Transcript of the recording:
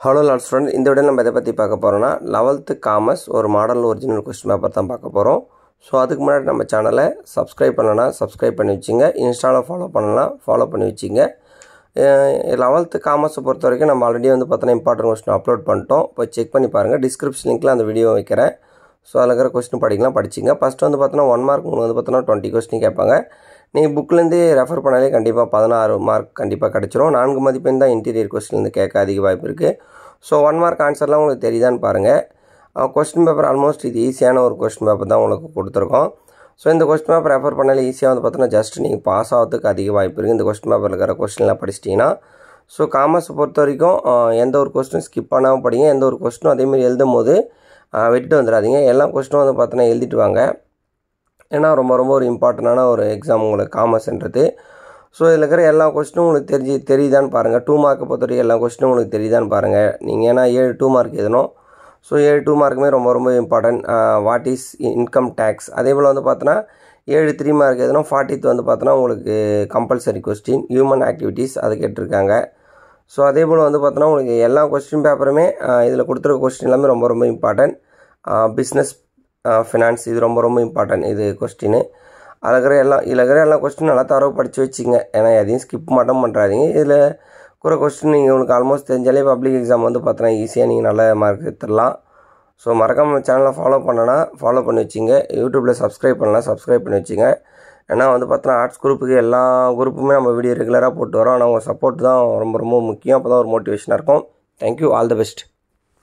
Hello lot student, இந்த video நம்ம எதை பற்றி பார்க்க போகிறோம்னா 11th காமர்ஸ் ஒரு மாடல் ஒரிஜினல் கொஸ்டின் பேப்பர் தான் பார்க்க போகிறோம். ஸோ அதுக்கு முன்னாடி நம்ம சேனலை சப்ஸ்கிரைப் பண்ணலன்னா சப்ஸ்கிரைப் பண்ணி வச்சுங்க, இன்ஸ்டாவில் ஃபாலோ பண்ணலாம் ஃபாலோ பண்ணி வச்சுங்க. 11th காமர்ஸை பொறுத்த வரைக்கும் நம்ம ஆல்ரெடி வந்து பார்த்தோன்னா இம்பார்ட்டன்ட் கொஸ்டின் அப்லோட் பண்ணிட்டோம். இப்போ செக் பண்ணி பாருங்கள், டிஸ்கிரிப்ஷன் லிங்க்கில் அந்த வீடியோ வைக்கிறேன். ஸோ அதில் இருக்கிற கொஸ்டின் படிச்சிங்க. ஃபஸ்ட்டு வந்து பார்த்தோன்னா 1 மார்க் உங்களுக்கு வந்து பார்த்தோன்னா 20 கொஸ்டின் கேட்பாங்க. நீங்கள் புக்கிலேருந்து ரெஃபர் பண்ணாலே கண்டிப்பாக 16 மார்க் கண்டிப்பாக கிடச்சிரும். 4 மதிப்பெண் தான் இன்டீரியர் கொஸ்டின்லேருந்து கேட்க அதிக வாய்ப்பு இருக்குது. ஸோ 1 மார்க் ஆன்சர்லாம் உங்களுக்கு தெரியுதான்னு பாருங்கள். கொஸ்டின் பேப்பர் ஆல்மோஸ்ட் இது ஈஸியான ஒரு கொஸ்டின் பேப்பர் தான் உங்களுக்கு கொடுத்துருக்கோம். ஸோ இந்த கொஸ்டின் பேப்பர் ரெஃபர் பண்ணாலே ஈஸியாக வந்து பார்த்தோன்னா ஜஸ்ட் நீங்கள் பாஸ் ஆகிறதுக்கு அதிக வாய்ப்பு இருக்குது இந்த கொஸ்டின் பேப்பரில் இருக்கிற கொஸ்டின்லாம் படிச்சிட்டிங்கன்னா. ஸோ காமர்ஸை பொறுத்த வரைக்கும் எந்த ஒரு கொஸ்டினும் ஸ்கிப் பண்ணாமல் படிங்க. எந்த ஒரு கொஸ்டினும் அதேமாதிரி எழுதும் போது விட்டு வந்துடாதீங்க. எல்லா கொஸ்டினும் வந்து பார்த்தோன்னா எழுதிட்டு வாங்க. ஏன்னா ரொம்ப ரொம்ப ஒரு இம்பார்ட்டண்டான ஒரு எக்ஸாம் உங்களுக்கு காமர்ஸ்ன்றது. ஸோ இதில் இருக்கிற எல்லா கொஸ்டினும் உங்களுக்கு தெரியுதான்னு பாருங்கள். 2 மார்க்கை பொறுத்த வரைக்கும் எல்லா கொஸ்டினும் உங்களுக்கு தெரியுதான்னு பாருங்கள். நீங்கள் ஏன்னா 7 2 மார்க் எழுதணும். ஸோ 7 2 மார்க்குமே ரொம்ப ரொம்ப important. What is income tax, அதே போல் வந்து பார்த்தோன்னா 7 3 மார்க் எழுதணும். 40th வந்து பார்த்தோன்னா உங்களுக்கு கம்பல்சரி கொஸ்டின் ஹியூமன் ஆக்டிவிட்டீஸ் அது கேட்டிருக்காங்க. ஸோ அதே போல் வந்து பார்த்தோன்னா உங்களுக்கு எல்லா கொஸ்டின் பேப்பருமே இதில் கொடுத்துருக்க கொஸ்டின் எல்லாமே ரொம்ப ரொம்ப இம்பார்ட்டன்ட். பிஸ்னஸ் ஃபினான்ஸ் இது ரொம்ப ரொம்ப இம்பார்ட்டன்ட் இது கொஸ்டின். இதில் இருக்கிற எல்லா கொஸ்டினும் நல்லா தரவு படித்து வச்சுங்க. ஏன்னா எதையும் ஸ்கிப் மட்டும் பண்ணுறாதீங்க. இதில் இருக்கிற கொஸ்டின் நீங்கள் உங்களுக்கு ஆல்மோஸ்ட் தெரிஞ்சாலே பப்ளிக் எக்ஸாம் வந்து பார்த்தோன்னா ஈஸியாக நீங்கள் நல்ல மார்க் எடுத்துடலாம். ஸோ மறக்காமல் சேனலை ஃபாலோ பண்ணி வச்சுங்க. யூடியூப்பில் சப்ஸ்கிரைப் பண்ணலாம் சப்ஸ்கிரைப் பண்ணி வச்சுங்க. ஏன்னா வந்து பார்த்தோன்னா ஆர்ட்ஸ் குரூப்புக்கு எல்லா குரூப்புமே நம்ம வீடியோ ரெகுலராக போட்டு வரோம். ஆனால் உங்கள் சப்போர்ட் தான் ரொம்ப ரொம்ப முக்கியம். அப்போ தான் ஒரு மோட்டிவேஷனாக இருக்கும். Thank you, all the best.